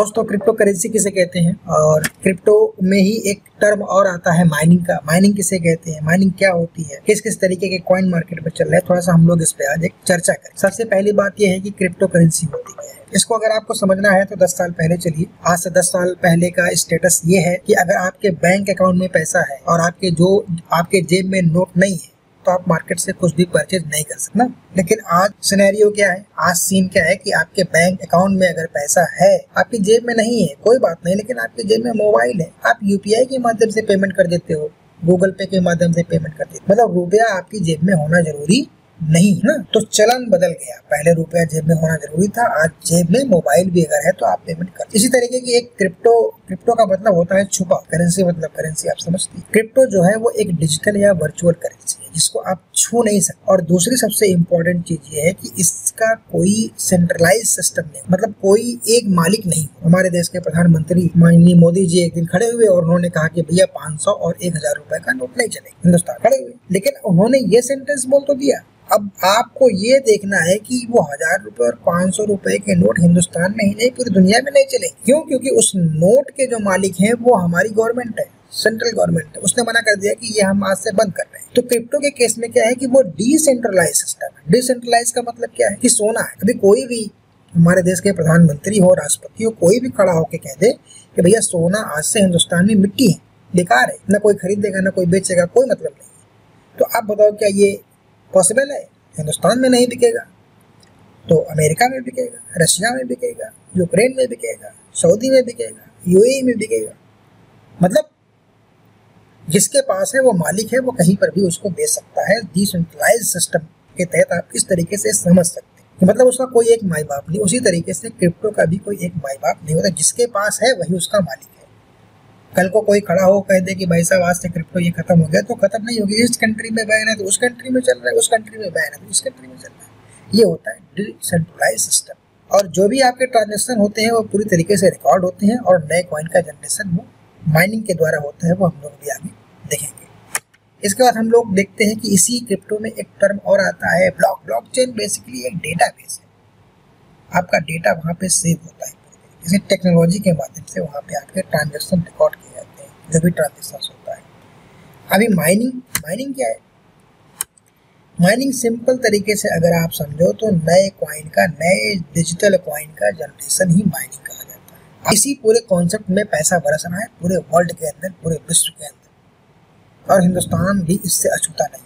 दोस्तों crypto currency किसे कहते हैं, और क्रिप्टो में ही एक टर्म और आता है माइनिंग का। माइनिंग किसे कहते हैं, माइनिंग क्या होती है, किस किस तरीके के कॉइन मार्केट में चल रहा है, थोड़ा सा हम लोग इस पे आज एक चर्चा करें। सबसे पहली बात यह है कि क्रिप्टो करेंसी होती क्या है। इसको अगर आपको समझना है तो 10 साल पहले चलिए। आज से 10 साल पहले का स्टेटस ये है कि अगर आपके बैंक अकाउंट में पैसा है और आपके जेब में नोट नहीं है तो आप मार्केट से कुछ भी परचेज नहीं कर सकते ना। लेकिन आज सिनेरियो क्या है, आज सीन क्या है कि आपके बैंक अकाउंट में अगर पैसा है, आपकी जेब में नहीं है कोई बात नहीं, लेकिन आपकी जेब में मोबाइल है, आप यूपीआई के माध्यम से पेमेंट कर देते हो, गूगल पे के माध्यम से पेमेंट कर देते हो। मतलब रुपया आपकी जेब में होना जरूरी नहीं है ना। तो चलन बदल गया, पहले रुपया जेब में होना जरूरी था, आज जेब में मोबाइल भी अगर है तो आप पेमेंट कर। इसी तरीके की एक क्रिप्टो का मतलब होता है छुपा। करेंसी मतलब करेंसी आप समझती है। क्रिप्टो जो है वो एक डिजिटल या वर्चुअल करेंसी है जिसको आप छू नहीं सकते। और दूसरी सबसे इम्पोर्टेंट चीज ये है कि इसका कोई सेंट्रलाइज सिस्टम नहीं, मतलब कोई एक मालिक नहीं। हमारे देश के प्रधानमंत्री माननीय मोदी जी एक दिन खड़े हुए और उन्होंने कहा कि भैया 500 और 1000 रुपए का नोट नहीं चलेगा, हिंदुस्तान खड़े हुए, लेकिन उन्होंने ये सेंटेंस बोल तो दिया। अब आपको ये देखना है कि वो 1000 रुपए और 500 रुपए के नोट हिंदुस्तान में ही नहीं पूरी दुनिया में नहीं चले। क्यों? क्योंकि उस नोट के जो मालिक हैं वो हमारी गवर्नमेंट है, सेंट्रल गवर्नमेंट है। उसने मना कर दिया कि ये हम आज से बंद कर रहे हैं। तो क्रिप्टो के केस में क्या है कि वो डिसेंट्रलाइज सिस्टम है। डिसेंट्रलाइज का मतलब क्या है कि सोना है। अभी कोई भी हमारे देश के प्रधानमंत्री हो, राष्ट्रपति हो, कोई भी खड़ा होकर कह दे कि भैया सोना आज से हिंदुस्तान में मिट्टी है, बेकार है, न कोई खरीदेगा न कोई बेचेगा, कोई मतलब नहीं। तो आप बताओ क्या ये पॉसिबल है? हिंदुस्तान में नहीं बिकेगा तो अमेरिका में बिकेगा, रशिया में बिकेगा, यूक्रेन में बिकेगा, सऊदी में बिकेगा, यूएई में बिकेगा। मतलब जिसके पास है वो मालिक है, वो कहीं पर भी उसको बेच सकता है। डिसेंट्रलाइज सिस्टम के तहत आप इस तरीके से समझ सकते हैं। मतलब उसका कोई एक माई बाप नहीं। उसी तरीके से क्रिप्टो का भी कोई एक माई बाप नहीं होता, जिसके पास है वही उसका मालिक है। कल को कोई खड़ा हो कह दे कि भाई साहब आज से क्रिप्टो ये खत्म हो गया, तो खत्म नहीं होगी। इस कंट्री में बैन है तो उस कंट्री में चल रहा है, उस कंट्री में बैन है तो इस कंट्री में चल रहा है। ये होता है डिसेंट्रलाइज सिस्टम। और जो भी आपके ट्रांजेक्शन होते हैं वो पूरी तरीके से रिकॉर्ड होते हैं और नए कॉइन का जनरेशन वो माइनिंग के द्वारा होता है। वो हम लोग भी आगे देखेंगे। इसके बाद हम लोग देखते हैं कि इसी क्रिप्टो में एक टर्म और आता है ब्लॉकचेन। बेसिकली एक डेटाबेस है, आपका डेटा वहाँ पे सेव होता है। इसे टेक्नोलॉजी के माध्यम से वहाँ पे आपके ट्रांजेक्शन रिकॉर्ड किए जाते हैं, जो भी ट्रांजेक्शन होता है। अभी माइनिंग क्या है? माइनिंग सिंपल तरीके से अगर आप समझो तो नए कॉइन का, नए डिजिटल कॉइन का जनरेशन ही माइनिंग कहा जाता है। इसी पूरे कॉन्सेप्ट में पैसा बरस रहा है पूरे वर्ल्ड के अंदर, पूरे विश्व के अंदर, और हिंदुस्तान भी इससे अछूता नहीं।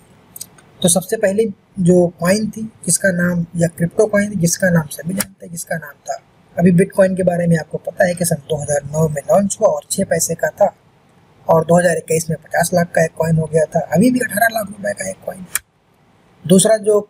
तो सबसे पहले जो कॉइन थी जिसका नाम, या क्रिप्टो कॉइन थी जिसका नाम सभी जानते हैं, जिसका नाम था, अभी बिटकॉइन के बारे में आपको पता है कि सन 2009 में लॉन्च हुआ और 6 पैसे का था, और 2021 में 50 लाख का एक कॉइन हो गया था। अभी भी 18 लाख रुपए का एक कॉइन। दूसरा जो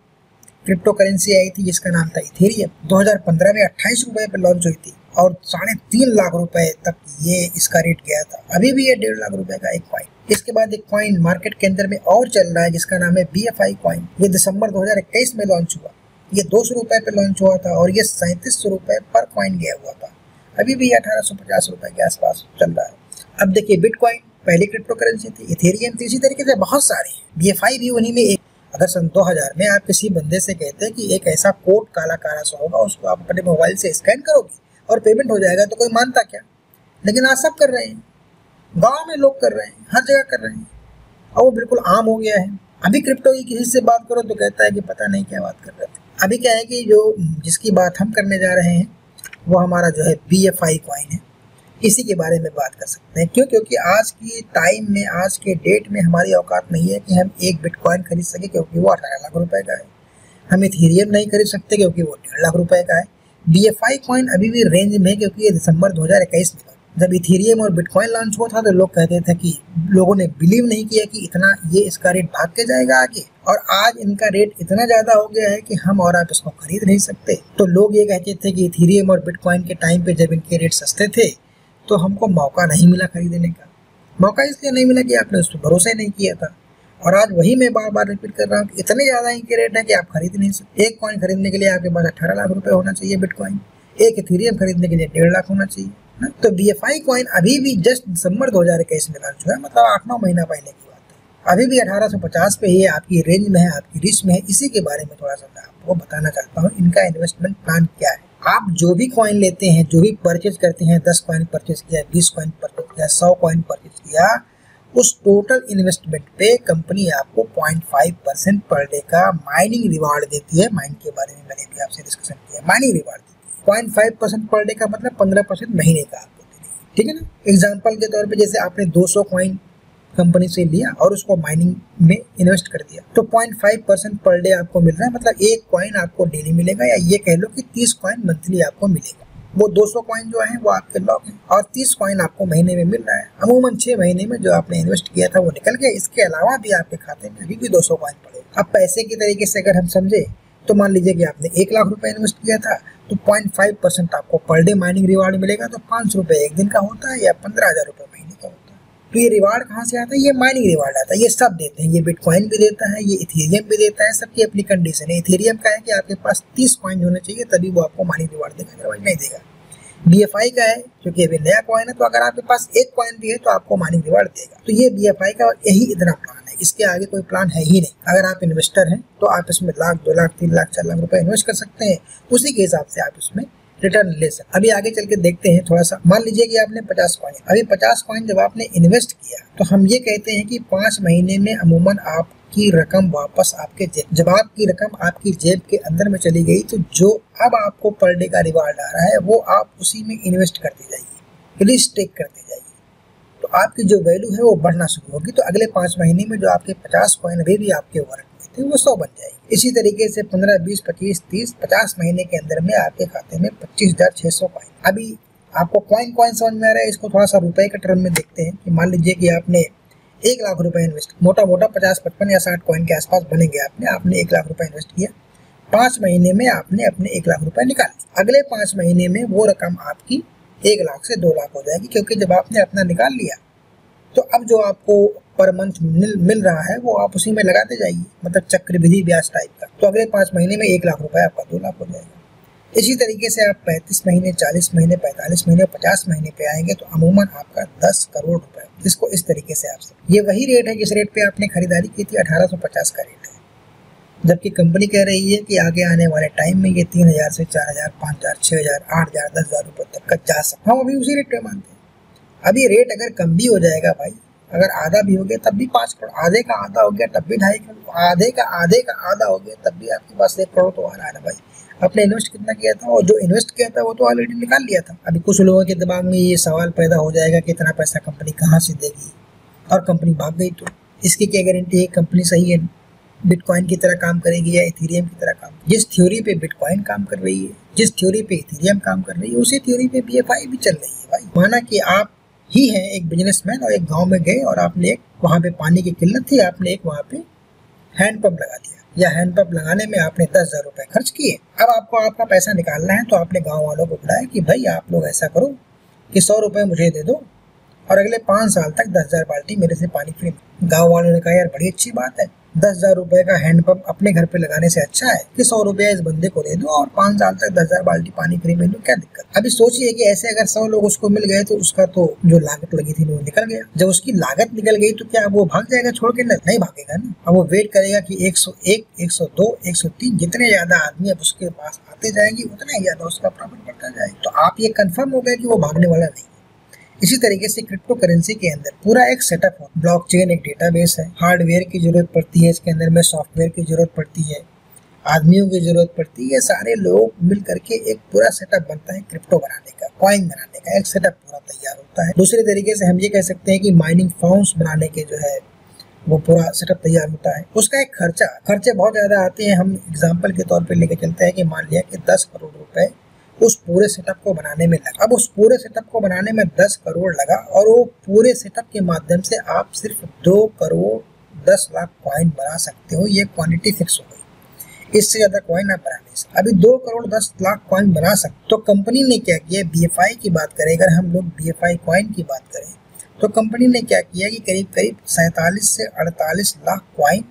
क्रिप्टो करेंसी आई थी जिसका नाम था इथेरियम, 2015 में 28 रुपए पर लॉन्च हुई थी और 3.5 लाख रुपए तक ये इसका रेट गया था। अभी भी ये 1.5 लाख रुपए का एक कॉइन। इसके बाद एक कॉइन मार्केट के अंदर में और चल रहा है जिसका नाम है BFI कॉइन। ये दिसंबर 2021 में लॉन्च हुआ। ये 200 रुपए पे लॉन्च हुआ था और ये 3700 रुपए पर कॉइन गया हुआ था। अभी भी 1850 रुपए के आसपास चल रहा है। अब देखिए बिटकॉइन पहली क्रिप्टो करेंसी थी, इथेरियम थी, इसी तरीके से बहुत सारे हैं। BFI भी उन्हीं में एक। अगर सन 2000 में आप किसी बंदे से कहते हैं कि एक ऐसा कोड काला काला सा होगा, उसको आप अपने मोबाइल से स्कैन करोगे और पेमेंट हो जाएगा, तो कोई मानता क्या? लेकिन आज सब कर रहे हैं, गाँव में लोग कर रहे हैं, हर जगह कर रहे हैं और वो बिल्कुल आम हो गया है। अभी क्रिप्टो की किसी से बात करो तो कहता है कि पता नहीं क्या बात कर रहे थे। अभी क्या है कि जो जिसकी बात हम करने जा रहे हैं वो हमारा जो है BFI कॉइन है। इसी के बारे में बात कर सकते हैं। क्यों? क्योंकि आज की टाइम में, आज के डेट में हमारी औकात नहीं है कि हम एक बिटकॉइन खरीद सके, क्योंकि वो 18 लाख रुपए का है। हम इथेरियम नहीं खरीद सकते क्योंकि वो 1.5 लाख रुपए का है। BFI कॉइन अभी भी रेंज में है क्योंकि ये दिसंबर 2021 में, जब इथेरियम और बिटकॉइन लॉन्च हुआ था तो लोग कहते थे कि लोगों ने बिलीव नहीं किया कि इतना ये इसका रेट भाग के जाएगा आगे, और आज इनका रेट इतना ज्यादा हो गया है कि हम और आप इसको खरीद नहीं सकते। तो लोग ये कहते थे कि इथेरियम और बिटकॉइन के टाइम पे जब इनके रेट सस्ते थे तो हमको मौका नहीं मिला खरीदने का। मौका इसलिए नहीं मिला कि आपने उस पर भरोसा ही नहीं किया था। और आज वही मैं बार बार रिपीट कर रहा हूँ कि इतने ज्यादा इनके रेट है कि आप खरीद नहीं सकते। एक कॉइन खरीदने के लिए आपके पास 18 लाख रुपए होना चाहिए बिटकॉइन, एक इथेरियम खरीदने के लिए 1.5 लाख होना चाहिए ना। तो BFI कॉइन अभी भी जस्ट दिसंबर 2021 में लॉन्च हुआ है, मतलब 8-9 महीना पहले की बात है। अभी भी 1850 पे ही आपकी रेंज में है, आपकी रिच में है। इसी के बारे में थोड़ा सा मैं आपको बताना चाहता हूँ, इनका इन्वेस्टमेंट प्लान क्या है। आप जो भी कॉइन लेते हैं, जो भी परचेज करते हैं, 10 कॉइन परचेज किया, 20 कॉइन परचेज किया, 100 कॉइन परचेज किया, उस टोटल इन्वेस्टमेंट पे कंपनी आपको 0.5% पर डे का माइनिंग रिवार्ड देती है। माइन के बारे में मैंने भी आपसे डिस्कशन किया, माइनिंग रिवार्ड देती है। 0.5% पर डे का मतलब 15% महीने का आपको देती है, ठीक है ना। एग्जाम्पल के तौर पे जैसे आपने 200 कॉइन कंपनी से लिया और उसको माइनिंग में इन्वेस्ट कर दिया, तो 0.5% पर डे आपको मिल रहा है, मतलब एक कॉइन आपको डेली मिलेगा, या ये कह लो कि 30 कॉइन मंथली आपको मिलेगा। वो 200 कॉइन जो है वो आपके लॉक हैं और 30 कॉइन आपको महीने में मिल रहा है। अमूमन 6 महीने में जो आपने इन्वेस्ट किया था वो निकल गया, इसके अलावा भी आपके खाते में अभी भी 200 कॉइन पड़े। अब पैसे की तरीके से अगर हम समझे तो मान लीजिए कि आपने 1 लाख रुपए इन्वेस्ट किया था, तो 0.5% आपको पर डे माइनिंग रिवार्ड मिलेगा, तो 500 रुपए एक दिन का होता है या 15,000 रुपए महीने का होता है। तो ये रिवार्ड कहाँ से आता है? ये माइनिंग रिवार्ड आता है। ये सब देते हैं, ये बिटकॉइन भी देता है, ये इथेरियम भी देता है, सबकी अपनी कंडीशन है। इथेरियम का है कि आपके पास 30 कॉइन होने चाहिए तभी वो आपको माइनिंग रिवार्ड देगा, अदरवाइज नहीं देगा। BFI का है क्योंकि अभी नया कॉइन है, तो अगर आपके पास एक कॉइन भी है तो आपको माइनिंग रिवार्ड देगा। तो ये BFI का यही इतना प्लान है, इसके आगे कोई प्लान है ही नहीं। अगर आप इन्वेस्टर हैं तो आप इसमें लाख, 2 लाख, 3 लाख, 4 लाख रुपए इन्वेस्ट कर सकते हैं, उसी के हिसाब से आप इसमें रिटर्न ले सकते। अभी आगे चल के देखते हैं थोड़ा सा। मान लीजिए कि आपने 50 कॉइन, अभी 50 कॉइन जब आपने इन्वेस्ट किया तो हम ये कहते हैं कि 5 महीने में अमूमन आपकी रकम वापस आपके जेब, जब आपकी रकम आपकी जेब के अंदर में चली गई तो जो अब आपको पर डे का रिवार्ड आ रहा है वो आप उसी में इन्वेस्ट करते जाइए, रिस्टेक करते जाइए, तो आपकी जो वैल्यू है वो बढ़ना शुरू होगी। तो अगले 5 महीने में जो आपके 50 कॉइन अभी भी आपके वॉलेट में थे वो 100 बन जाएगी। इसी तरीके से 15, 20, 25, 30, 50 महीने के अंदर में आपके खाते में 25,600 कॉइन। अभी आपको कॉइन समझ में आ रहा है, इसको थोड़ा सा रुपए के टर्म में देखते हैं कि मान लीजिए कि आपने 1 लाख रुपए इन्वेस्ट, मोटा 50, 55 या 60 कॉइन के आसपास बनेंगे, आपने 1 लाख रुपए इन्वेस्ट किया, 5 महीने में आपने अपने 1 लाख रुपए निकाल लिए। अगले 5 महीने में वो रकम आपकी 1 लाख से 2 लाख हो जाएगी, क्योंकि जब आपने अपना निकाल लिया तो अब जो आपको पर मंथ मिल रहा है वो आप उसी में लगाते जाइए, मतलब चक्रवृद्धि ब्याज टाइप का। तो अगले 5 महीने में 1 लाख रुपए आपका 2 लाख हो जाएगा। इसी तरीके से आप 35 महीने, 40 महीने, 45 महीने, 50 महीने पे आएंगे तो अमूमन आपका 10 करोड़ रुपए, इसको इस तरीके से ये वही रेट है जिस रेट पे आपने खरीदारी की थी, 1850 का रेट है, जबकि कंपनी कह रही है कि आगे आने वाले टाइम में ये 3,000 से 4,000, 5,000, 6,000, 8,000, 10,000 रुपए तक का जा सकता। हम अभी उसी रेट पे मानते हैं। अब ये रेट अगर कम भी हो जाएगा भाई, अगर आधा भी हो गया तब भी 5 करोड़, आधे का आधा हो गया तब भी 2.5 करोड़, आधे का आधा हो गया तब भी आपके पास 1 करोड़ तो आ रहा है ना भाई। आपने इन्वेस्ट कितना किया था, और जो इन्वेस्ट किया था वो तो ऑलरेडी निकाल लिया था। अभी कुछ लोगों के दिमाग में ये सवाल पैदा हो जाएगा कि इतना पैसा कंपनी कहाँ से देगी, और कंपनी भाग गई तो इसकी क्या गारंटी है कंपनी सही है, बिटकॉइन की तरह काम करेगी या इथेरियम की तरह काम। जिस थ्योरी पे बिटकॉइन काम कर रही है, जिस थ्योरी पे इथेरियम काम कर रही है, उसी थ्योरी पे BFI भी चल रही है भाई। माना कि आप ही हैं एक बिजनेसमैन और एक गांव में गए और आपने एक, वहाँ पे पानी की किल्लत थी, आपने एक वहाँ पे हैंडपंप लगा दिया, या हैंडपंप लगाने में आपने 10,000 रुपए खर्च किए। अब आपको आपका पैसा निकालना है तो आपने गाँव वालों को बुलाया कि भाई आप लोग ऐसा करो कि 100 रुपए मुझे दे दो और अगले 5 साल तक 10,000 बाल्टी मेरे से पानी फ्री। गाँव वालों ने कहा यार बड़ी अच्छी बात है, 10,000 रुपए का हैंडपंप अपने घर पे लगाने से अच्छा है कि 100 रुपया इस बंदे को दे दो और 5 साल तक 10,000 बाल्टी पानी फ्री मिल लो, क्या दिक्कत। अभी सोचिए कि ऐसे अगर 100 लोग उसको मिल गए तो उसका तो जो लागत लगी थी वो निकल गया। जब उसकी लागत निकल गई तो क्या वो भाग जाएगा छोड़ के? नहीं भागेगा ना। अब वो वेट करेगा कि 101, 102, 103 जितने ज्यादा आदमी अब उसके पास आते जाएंगे उतना ही ज्यादा उसका प्रॉफिट बढ़ता जाएगा। तो आप ये कंफर्म हो गया कि वो भागने वाला नहीं। इसी तरीके से क्रिप्टो करेंसी के अंदर पूरा एक सेटअप हो, ब्लॉकचेन एक डेटाबेस है, हार्डवेयर की जरूरत पड़ती है, इसके अंदर में सॉफ्टवेयर की जरूरत पड़ती है, आदमियों की जरूरत पड़ती है, ये सारे लोग मिल करके एक पूरा सेटअप बनता है क्रिप्टो बनाने का, कॉइन बनाने का एक सेटअप पूरा तैयार होता है। दूसरे तरीके से हम ये कह सकते हैं कि माइनिंग फॉर्म्स बनाने के जो है वो पूरा सेटअप तैयार होता है। उसका एक खर्चे बहुत ज्यादा आते हैं। हम एग्जाम्पल के तौर पर लेके चलते हैं कि मान लिया कि 10 करोड़ रुपए उस पूरे सेटअप को बनाने में लगा। अब उस पूरे सेटअप को बनाने में 10 करोड़ लगा और वो पूरे सेटअप के माध्यम से आप सिर्फ 2 करोड़ 10 लाख कॉइन बना सकते हो। ये क्वांटिटी फिक्स हो गई, इससे ज्यादा कॉइन आप बना नहीं सकते। अभी 2 करोड़ 10 लाख कॉइन बना सकते। तो कंपनी ने क्या किया, BFI की बात करें, अगर हम लोग BFI कॉइन की बात करें तो कंपनी ने क्या किया कि करीब 47 से 48 लाख कॉइन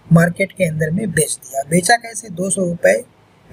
मार्केट के अंदर में बेच दिया। बेचा कैसे? 200 रुपए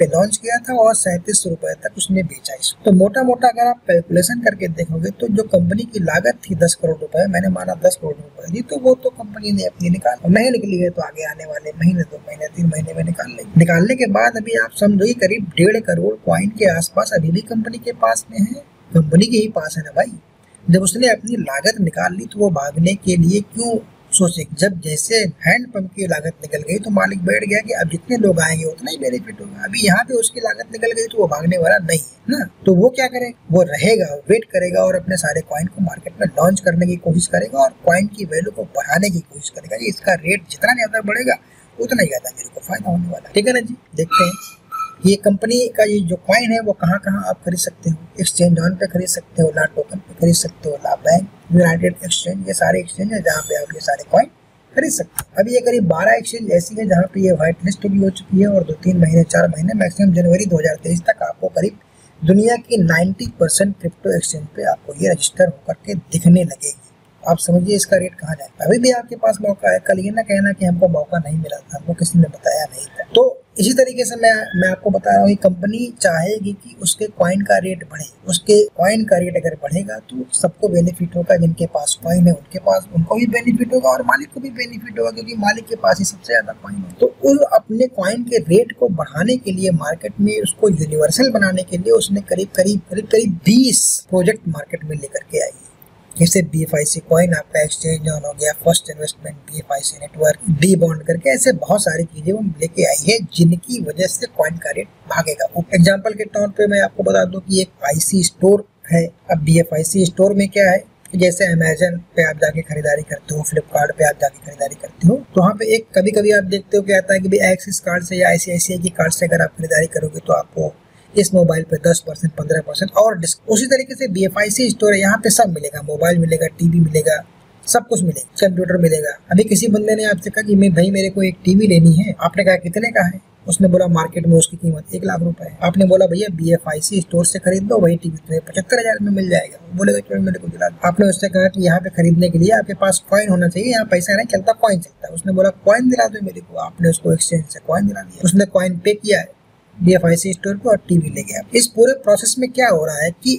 पे लॉन्च किया था और 3700 रुपए तक उसने बेचा इसको। तो मोटा मोटा अगर आप कैलकुलेशन करके देखोगे तो जो कंपनी की लागत थी 10 करोड़ रुपए, मैंने माना 10 करोड़ रुपए थी, तो वो तो कंपनी ने अपनी निकाल नहीं निकली है, तो आगे आने वाले महीने 2 महीने 3 महीने में निकाल लेगी। निकालने के बाद अभी आप समझो कि करीब 1.5 करोड़ कॉइन के आसपास अभी भी कंपनी के पास में है, कंपनी के ही पास है ना भाई। जब उसने अपनी लागत निकाल ली तो वो भागने के लिए क्यों सोचे। जब जैसे हैंडपंप की लागत निकल गई तो मालिक बैठ गया कि अब जितने लोग आएंगे उतना ही बेनिफिट होगा। अभी यहाँ पे उसकी लागत निकल गई तो वो भागने वाला नहीं है ना, तो वो क्या करे, वो रहेगा, वेट करेगा और अपने सारे कॉइन को मार्केट में लॉन्च करने की कोशिश करेगा और कॉइन की वैल्यू को बढ़ाने की कोशिश करेगा कि इसका रेट जितना ज्यादा बढ़ेगा उतना ज्यादा मेरे को फायदा होने वाला है। ठीक है ना जी। देखते हैं ये कंपनी का ये जो कॉइन है वो कहाँ कहाँ आप खरीद सकते हो। एक्सचेंज ऑन पे खरीद सकते हो, ला टोकन पे खरीद सकते हो, ला बैंक, यूनाइटेड एक्सचेंज, ये सारे एक्सचेंज है जहाँ पे आप ये सारे कॉइन खरीद सकते हैं। अभी ये करीब 12 एक्सचेंज ऐसी है जहाँ पे ये व्हाइट लिस्ट भी हो चुकी है और 2-3 महीने 4 महीने मैक्सिमम जनवरी 2023 तक आपको करीब दुनिया की 90% क्रिप्टो एक्सचेंज पे आपको ये रजिस्टर होकर के दिखने लगेगी। आप समझिए इसका रेट कहाँ जाएगा। अभी भी आपके पास मौका है, कल ये ना कहना कि हमको मौका नहीं मिला था, हमको किसी ने बताया नहीं था। तो इसी तरीके से मैं आपको बता रहा हूँ, कंपनी चाहेगी कि उसके कॉइन का रेट बढ़े। उसके कॉइन का रेट अगर बढ़ेगा तो सबको बेनिफिट होगा, जिनके पास कॉइन है उनके पास, उनको भी बेनिफिट होगा और मालिक को भी बेनिफिट होगा, क्योंकि मालिक के पास ही सबसे ज्यादा कॉइन है। तो उस अपने कॉइन के रेट को बढ़ाने के लिए मार्केट में उसको यूनिवर्सल बनाने के लिए उसने करीब 20 प्रोजेक्ट मार्केट में लेकर के आई है। जैसे BFIC कॉइन आपका एक्सचेंज ऑन हो गया, first investment, BFIC network, D bond करके ऐसे बहुत सारी चीजें वो लेके आई है जिनकी वजह से कॉइन का रेट भागेगा। एग्जांपल के तौर पे मैं आपको बता दूं कि एक IC स्टोर है। अब BFIC स्टोर में क्या है, जैसे अमेजन पे आप जाके खरीदारी करते हो, फ्लिपकार्ट पे आप जाके खरीदारी करते हो, तो वहाँ पे एक कभी आप देखते हो क्या आता है कि भाई एक्सिस कार्ड से या ICICI की कार्ड से अगर आप खरीदारी करोगे तो आपको इस मोबाइल पे 10%, 15% और डिस्काउंट। उसी तरीके से BFIC स्टोर है, यहाँ पे सब मिलेगा, मोबाइल मिलेगा, टीवी मिलेगा, सब कुछ मिलेगा, कंप्यूटर मिलेगा। अभी किसी बंदे ने आपसे कहा कि मैं भाई मेरे को एक टीवी लेनी है, आपने कहा कितने का है, उसने बोला मार्केट में उसकी कीमत 1 लाख रुपए है। आपने बोला भैया BFIC स्टोर से खरीद दो, वही टीवी तुम्हें 75,000 में मिल जाएगा। बोलेगा चलो मेरे को दिला दो। आपने उससे कहा कि यहाँ पे खरीदने के लिए आपके पास कॉइन होना चाहिए, यहाँ पैसा नहीं चलता, कॉइन चलता है। उसने बोला कॉइन दिला दो मेरे को, आपने उसको एक्सचेंज से कॉइन दिला दिया, उसने कॉइन पे किया है BFIC स्टोर पे और टीवी ले गया। इस पूरे प्रोसेस में क्या हो रहा है कि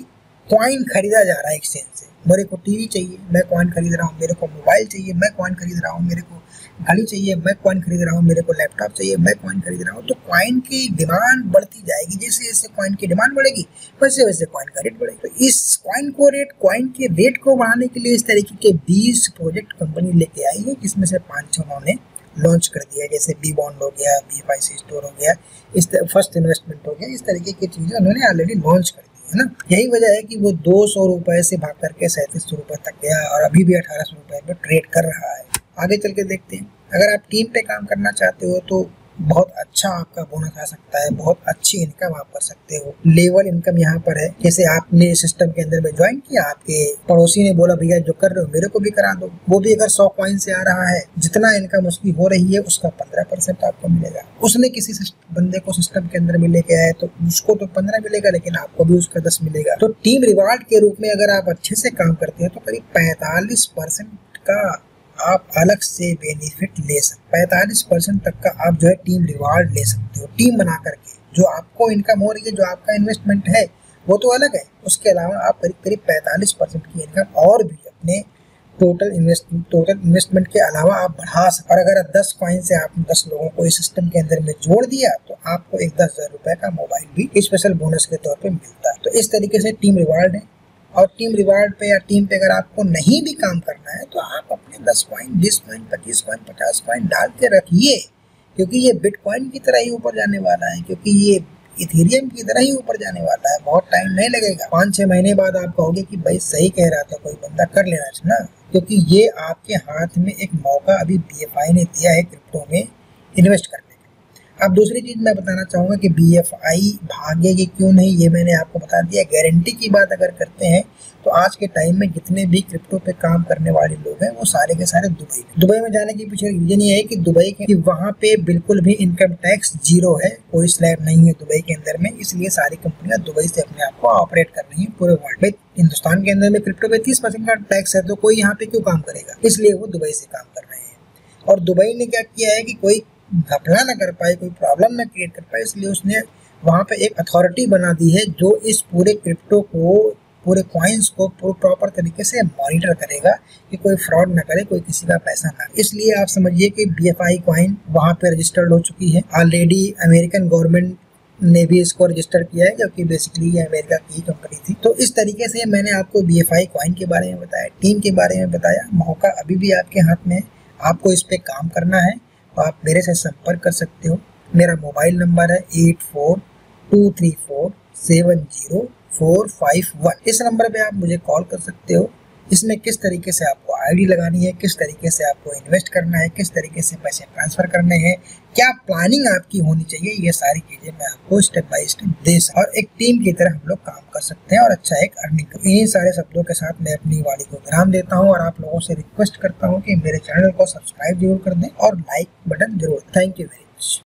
कॉइन खरीदा जा रहा है एक्सचेंज से। मेरे को टीवी चाहिए, मैं कॉइन खरीद रहा हूँ, मेरे को मोबाइल चाहिए, मैं कॉइन खरीद रहा हूँ, मेरे को गाड़ी चाहिए, मैं कॉइन खरीद रहा हूँ, मेरे को लैपटॉप चाहिए, मैं कॉइन खरीद रहा हूँ। तो कॉइन की डिमांड बढ़ती जाएगी, जैसे जैसे कॉइन की डिमांड बढ़ेगी वैसे वैसे कॉइन का रेट बढ़ेगा। तो इस कॉइन के रेट को बढ़ाने के लिए इस तरीके के 20 प्रोजेक्ट कंपनी लेके आई है, जिसमें से 5-6 उन्होंने लॉन्च कर दिया, जैसे डी बॉन्ड हो गया, BFIC स्टोर हो गया, इस फर्स्ट इन्वेस्टमेंट हो गया, इस तरीके की चीजें उन्होंने ऑलरेडी लॉन्च कर दी है ना। यही वजह है कि वो 200 रुपए से भाग करके 3700 रुपए तक गया और अभी भी 1800 रुपए पे ट्रेड कर रहा है। आगे चल के देखते हैं। अगर आप टीम पे काम करना चाहते हो तो बहुत अच्छा आपका बोनस आ सकता है, बहुत अच्छी इनकम आप कर सकते हो। लेवल इनकम यहाँ पर है, जैसे आपने सिस्टम के अंदर में ज्वाइन किया, आपके पड़ोसी ने बोला भैया जो कर रहे हो मेरे को भी करा दो, वो भी अगर 100 कॉइन से आ रहा है, जितना इनकम उसकी हो रही है उसका 15% आपको मिलेगा। उसने किसी बंदे को सिस्टम के अंदर में लेके आए तो उसको तो 15 मिलेगा, लेकिन आपको भी उसका 10 मिलेगा। तो टीम रिवार्ड के रूप में अगर आप अच्छे से काम करते हैं तो करीब 45% का आप अलग से बेनिफिट ले सकते। 45% तक का आप जो है टीम रिवार्ड ले सकते हो, टीम बना करके। जो आपको इनकम हो रही है, जो आपका इन्वेस्टमेंट है वो तो अलग है, उसके अलावा आप करीब 45% की इनकम और भी अपने टोटल इन्वेस्टमेंट के अलावा आप बढ़ा सकते। और अगर 10 कॉइन से आपने 10 लोगों को इस सिस्टम के अंदर में जोड़ दिया तो आपको एक 10,000 रुपए का मोबाइल भी स्पेशल बोनस के तौर पे मिलता है। तो इस तरीके से टीम रिवार्ड है। और टीम रिवार्ड पे या टीम पे अगर आपको नहीं भी काम करना है तो आप अपने 10 कॉइन, 20 कॉइन, 25 कॉइन, 50 कॉइन डाल के रखिए, क्योंकि ये बिटकॉइन की तरह ही ऊपर जाने वाला है, क्योंकि ये इथेरियम की तरह ही ऊपर जाने वाला है। बहुत टाइम नहीं लगेगा, 5-6 महीने बाद आप कहोगे कि भाई सही कह रहा था कोई बंदा, कर लेना चाहिए ना। क्योंकि ये आपके हाथ में एक मौका अभी BFI ने दिया है क्रिप्टो में इन्वेस्ट करने। अब दूसरी चीज मैं बताना चाहूंगा कि BFI भागेगी क्यों नहीं, ये मैंने आपको बता दिया। गारंटी की बात अगर करते हैं तो आज के टाइम में जितने भी क्रिप्टो पे काम करने वाले लोग हैं वो सारे के सारे दुबई में जाने के पीछे रीजन ये है कि दुबई के वहाँ पे बिल्कुल भी इनकम टैक्स 0 है, कोई स्लैब नहीं है दुबई के अंदर में, इसलिए सारी कंपनियां दुबई से अपने आप को ऑपरेट कर रही है पूरे वर्ल्ड में। हिंदुस्तान के अंदर में क्रिप्टो पे 30% का टैक्स है, तो कोई यहाँ पे क्यों काम करेगा, इसलिए वो दुबई से काम कर रहे हैं। और दुबई ने क्या किया है कि कोई घपला ना कर पाए, कोई प्रॉब्लम ना क्रिएट कर पाए, इसलिए उसने वहाँ पे एक अथॉरिटी बना दी है जो इस पूरे क्रिप्टो को, पूरे कॉइन्स को प्रॉपर तरीके से मॉनिटर करेगा कि कोई फ्रॉड ना करे, कोई किसी का पैसा ना। इसलिए आप समझिए कि BFI कॉइन वहाँ पे रजिस्टर्ड हो चुकी है ऑलरेडी। अमेरिकन गवर्नमेंट ने भी इसको रजिस्टर किया है, क्योंकि बेसिकली ये अमेरिका की कंपनी थी। तो इस तरीके से मैंने आपको BFI कॉइन के बारे में बताया, टीम के बारे में बताया। मौका अभी भी आपके हाथ में है, आपको इस पे काम करना है तो आप मेरे से संपर्क कर सकते हो। मेरा मोबाइल नंबर है 8423470451। इस नंबर पे आप मुझे कॉल कर सकते हो। इसमें किस तरीके से आपको आईडी लगानी है, किस तरीके से आपको इन्वेस्ट करना है, किस तरीके से पैसे ट्रांसफर करने हैं, क्या प्लानिंग आपकी होनी चाहिए, ये सारी चीजें मैं आपको स्टेप बाय स्टेप दे सकता और एक टीम की तरह हम लोग काम कर सकते हैं और अच्छा एक अर्निंग। इन्हीं सारे शब्दों के साथ मैं अपनी वाणी को विराम देता हूँ और आप लोगों से रिक्वेस्ट करता हूँ कि मेरे चैनल को सब्सक्राइब जरूर कर दें और लाइक बटन जरूर। Thank you very much.